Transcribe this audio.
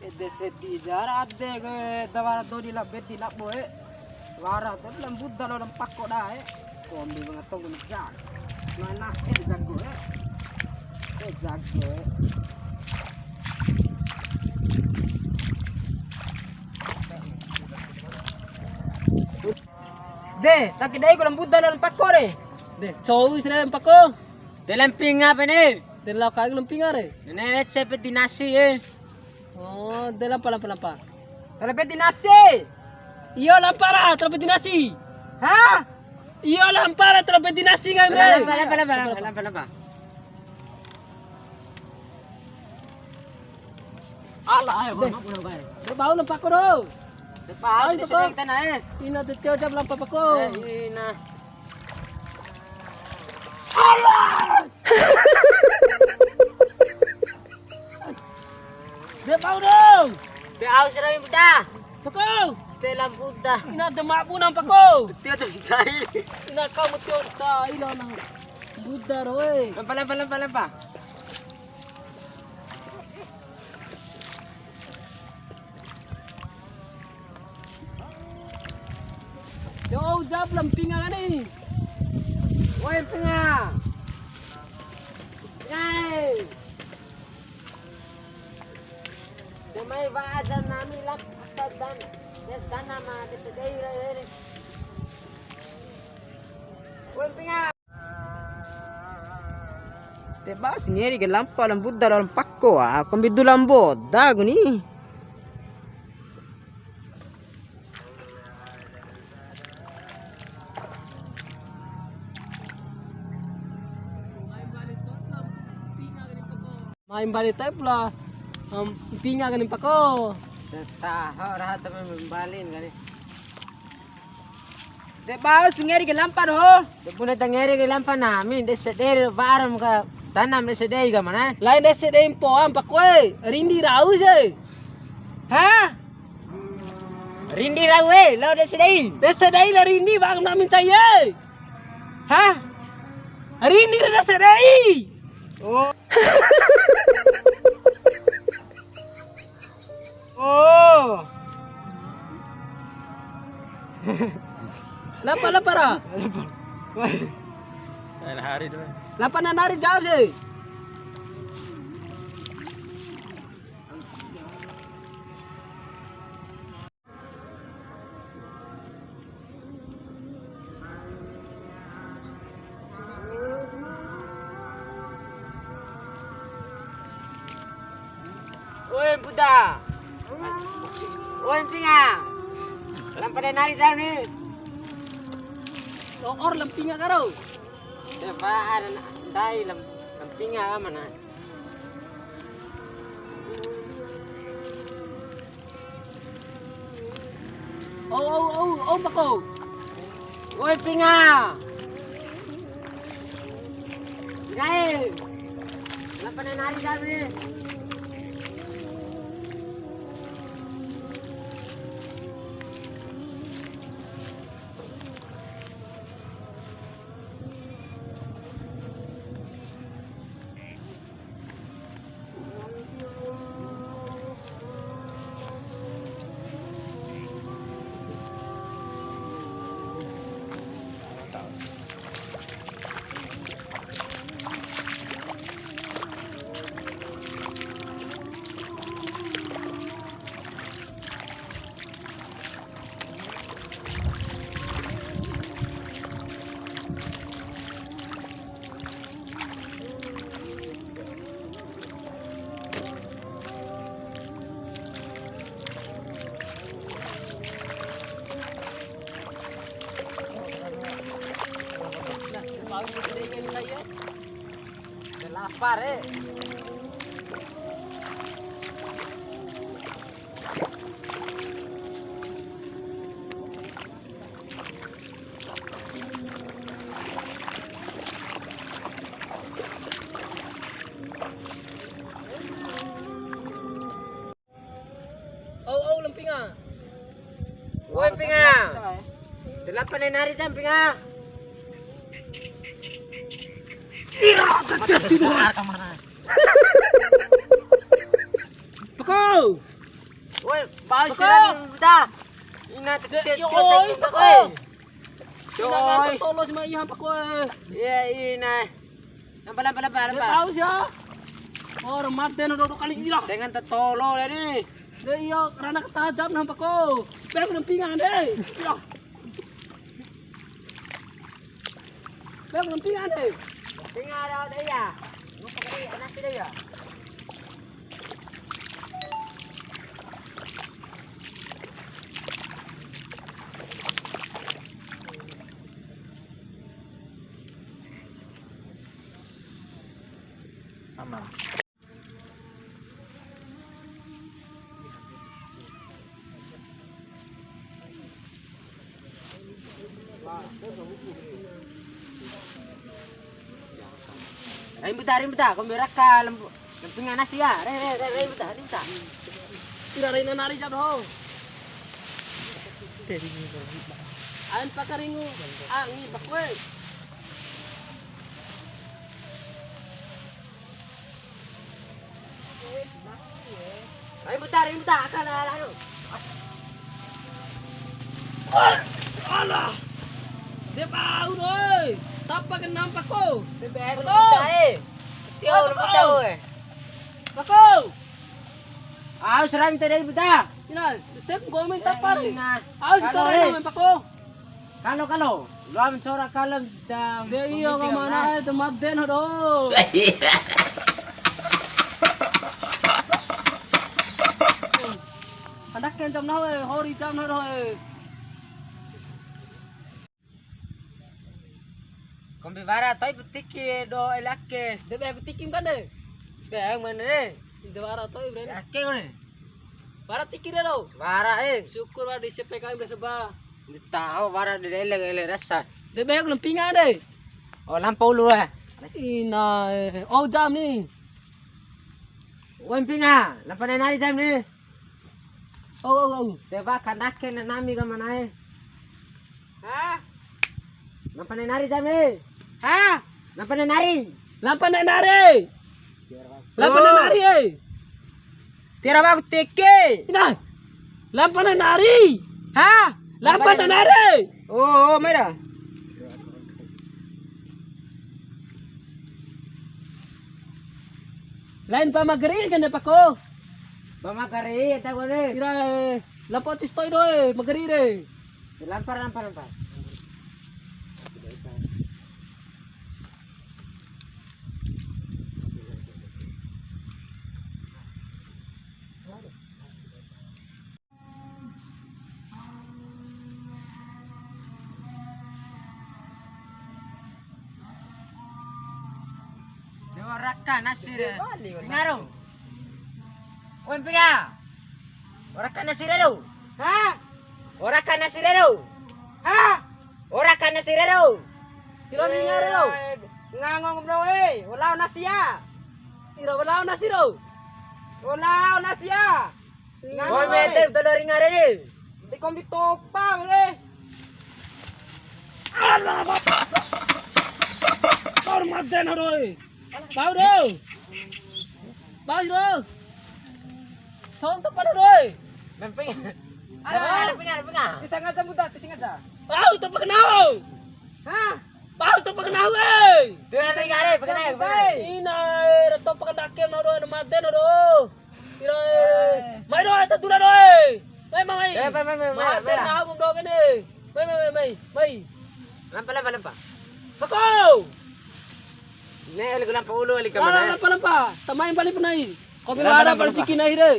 Deseti jarak deh ke dawara dodi la beti la boe. Wara tuh lembut dalam lempak kok dah kombi mengatong gunung jak. Mana jago jago. Deh, tak kidai ko lembut dalam lempak kok deh. Deh, cowok sih lempak kok. Delemping apa nih? Dela kagak lemping are. Nenek seperti nasi eh. Oh, dela lampa. Seperti nasi. Iya lampara, terlebih nasi. Hah? Iya lampara, terlebih nasi kan, Lampa. Alah, ayo, pulang bae. Berbau lempak ko do. Depas di sini kita naik. Ina teteo jam lampa pa ko. Ina. Berbau dong. Beau sira yung buta. Pako. Telam buta. Ina demak po ng pako. Tiyo cai. Ina kamu teo sa ilo ng Buddha roy. Lampa. Yo jab lampinga ka ni. Woi tengah. Yay. Demai vajan nami lap dan des nama des daira ini. Woi tengah. Tebas ngeri ke lampa lambut dalam pakko aku bidu lambot dagu ni. Main balik tayo pula. Pinga ganin pa ko. Tahu rahat tapi membalin kali. Tebas ngeri ke lampa doh. Depuna ngeri ke lampa namin des sedere varam ka tanam des sedei ka mana? Lain desi deh po am pakwe. Rindi rau se. Hah? Rindi rawe, lo des sedei. Desi deh la rindi bang namin saya. Hah? Rindi la desi deh. Oh. Oh. Lapa ra. Hari tu. Lapa na nari jauh se. Oi Buddha. Oi Pinga. Lampada nari jauh ni. Or lampinga karo. Coba ada dai lampinga ka mana? Oh pako. Oi Pinga. Gai. Lampada nari jauh ni. Lapar Oh lampinga. Woi Pinga. Delapan nari jam Pinga. Pako. Woi, bau sirap dah. Ina titik kocek tak oi. Coy. Tolo si Mai hampa ko. Iya, ina. Nampak. Tahu siya. Or Martin do kali ira. Dengan tetolo ni. Dia iyo karena ketajam nampak ko. Pero nampingan deh. Ira. Pero nampingan deh. Tinggal ada dia. Muka kali nasi dia. Aman. Rim buta, kau meraka lempingan nasi ya. Rim buta. Ira rin na nari jab ho. Ayan pakaringo. Ni bakwe. Rim buta, akan ala. Alah. Dia bau oi. Tapa kan nampak ko. Betul. Tiaw buta oi. Bako. Ah, serang tadi buta. Ina, step gomen tapa rin. Ina. Aw sekarang naman bako. Kalau. Luam corak kalem dah. Dia iyo ka mana itu magden ho do. Anak ken jam na hoy, hori jam na hoy. Kombi bara toy butiki do elake. Dia be tikim kan deh. Bang mana ni? Dia bara to ibrahim. Elake ni. Bara tikir deh lo. Bara Syukur war di CPK ibrahim seba. Di tahu bara di ele rasa. Dia be lempingan deh. Oh lampau lu Ina, oh jam ni. Wampinga, lapan nari jam ni. Oh. Deba kanak ke nami ka mana Ha? Lapan nari jam ni. Ha? Lapan nari. Lampan na nari. Lampan na nari eh. Tira ba teke? Ina. Lampan na nari. Ha? Lampan na nari. Oh, mera. Lain pa magarin kan pa ko. Bamakari, eta ko ni. Ira lapot istoy do eh, magarin eh. Lampar. Oraka nasir. Ngaro. Wan pinga. Oraka nasir do. Ha? Oraka nasir do. Ha? Oraka nasir do. Tiro ni ngaro lo. Ngangong bro wala nasiya. Ira wala na siro. Wala nasiya. Ngangong mete dolori ngare ni. Di kombi topang Alah. Tor magden ho eh. Bau do. Song to pada do. Lamping. Lamping. Tisang aja muda, tisang aja. Bau to pakenau. Ha? Bau to pakenau eh. Dua nanti ngare, pakenai. Ina to pakendakem no do na magden ho do. Ira mai do ta dura do. Mai. Magden na gum do kene. Mai. Lampa. Bako. Ne, ali ko lampa ulo ali ka mana. Lampa. Tamay bali punai. Ko bilada bali cikin ai re.